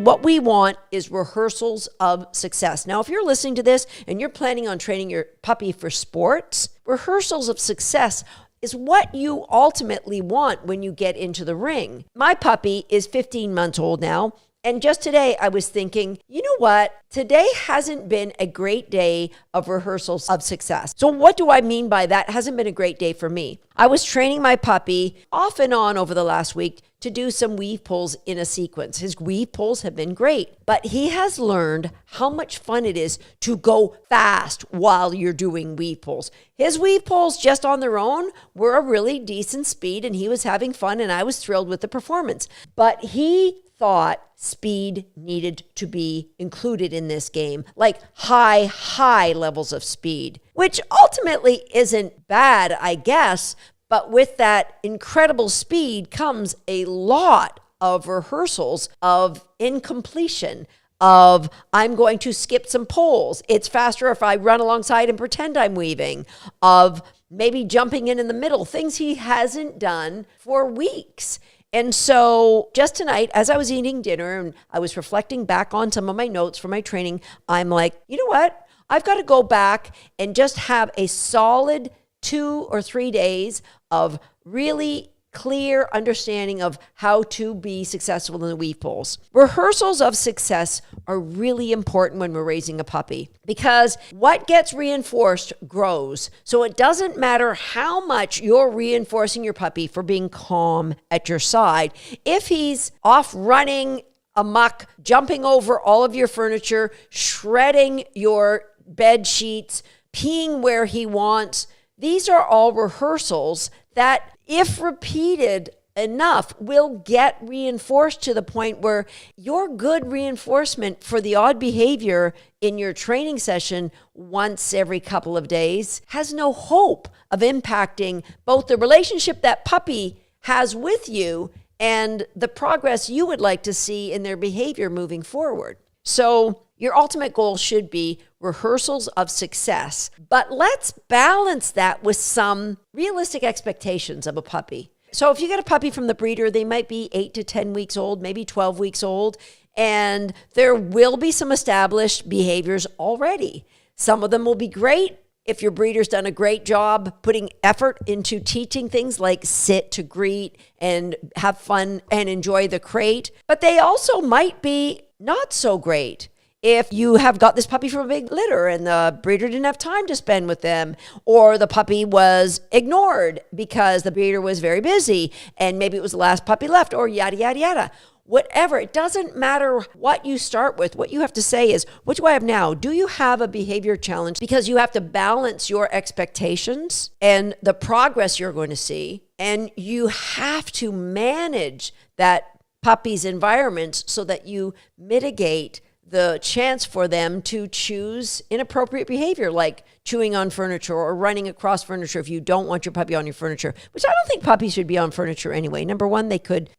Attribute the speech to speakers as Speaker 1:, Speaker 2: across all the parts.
Speaker 1: What we want is rehearsals of success. Now, if you're listening to this and you're planning on training your puppy for sports, rehearsals of success is what you ultimately want when you get into the ring. My puppy is 15 months old now. And just today I was thinking, you know what? Today hasn't been a great day of rehearsals of success. So what do I mean by that? Hasn't been a great day for me. I was training my puppy off and on over the last week to do some weave pulls in a sequence. His weave pulls have been great, but he has learned how much fun it is to go fast while you're doing weave pulls. His weave pulls just on their own were a really decent speed, and he was having fun, and I was thrilled with the performance. But he thought speed needed to be included in this game, like high levels of speed, which ultimately isn't bad, I guess. But with that incredible speed comes a lot of rehearsals of incompletion, of I'm going to skip some poles. It's faster if I run alongside and pretend I'm weaving, of maybe jumping in the middle, things he hasn't done for weeks. And so just tonight, as I was eating dinner and I was reflecting back on some of my notes from my training, I'm like, you know what? I've got to go back and just have a solid 2 or 3 days of really clear understanding of how to be successful in the weave pulls. Rehearsals of success are really important when we're raising a puppy because what gets reinforced grows. So it doesn't matter how much you're reinforcing your puppy for being calm at your side. If he's off running amok, jumping over all of your furniture, shredding your bed sheets, peeing where he wants, these are all rehearsals that, if repeated enough, will get reinforced to the point where your good reinforcement for the odd behavior in your training session once every couple of days has no hope of impacting both the relationship that puppy has with you and the progress you would like to see in their behavior moving forward. So your ultimate goal should be rehearsals of success, but let's balance that with some realistic expectations of a puppy. So if you get a puppy from the breeder, they might be 8 to 10 weeks old, maybe 12 weeks old, and there will be some established behaviors already. Some of them will be great if your breeder's done a great job putting effort into teaching things like sit to greet and have fun and enjoy the crate, but they also might be not so great if you have got this puppy from a big litter and the breeder didn't have time to spend with them, or the puppy was ignored because the breeder was very busy and maybe it was the last puppy left, or yada, yada, yada. Whatever, it doesn't matter what you start with. What you have to say is, what do I have now? Do you have a behavior challenge? Because you have to balance your expectations and the progress you're going to see, and you have to manage that puppy's environment so that you mitigate the chance for them to choose inappropriate behavior, like chewing on furniture or running across furniture if you don't want your puppy on your furniture, which I don't think puppies should be on furniture anyway. Number one, they could,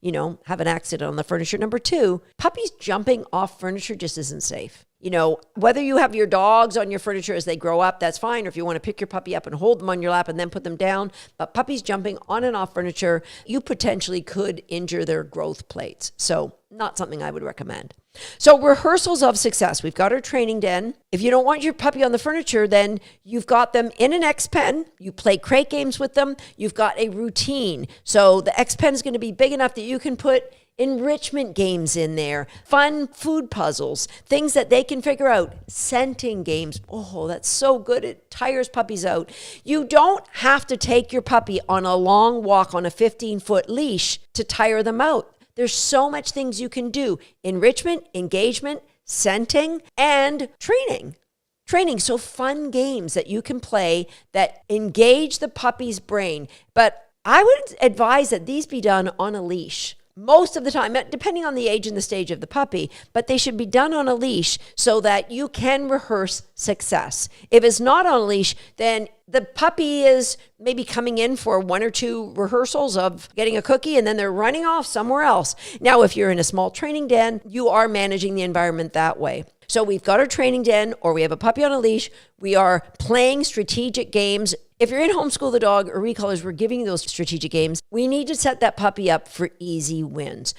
Speaker 1: have an accident on the furniture. Number two, puppies jumping off furniture just isn't safe. Whether you have your dogs on your furniture as they grow up, that's fine. Or if you want to pick your puppy up and hold them on your lap and then put them down. But puppies jumping on and off furniture, you potentially could injure their growth plates. So not something I would recommend. So rehearsals of success. We've got our training den. If you don't want your puppy on the furniture, then you've got them in an X-Pen. You play crate games with them. You've got a routine. So the X-Pen is going to be big enough that you can put enrichment games in there, fun food puzzles, things that they can figure out, scenting games. Oh, that's so good. It tires puppies out. You don't have to take your puppy on a long walk on a 15-foot leash to tire them out. There's so much things you can do. Enrichment, engagement, scenting, and training. So fun games that you can play that engage the puppy's brain. But I would advise that these be done on a leash. Most of the time, depending on the age and the stage of the puppy, but they should be done on a leash so that you can rehearse success. If it's not on a leash, then the puppy is maybe coming in for 1 or 2 rehearsals of getting a cookie and then they're running off somewhere else. Now, if you're in a small training den, you are managing the environment that way. So we've got our training den, or we have a puppy on a leash. We are playing strategic games. If you're in Homeschool the Dog or Recallers, we're giving you those strategic games. We need to set that puppy up for easy wins.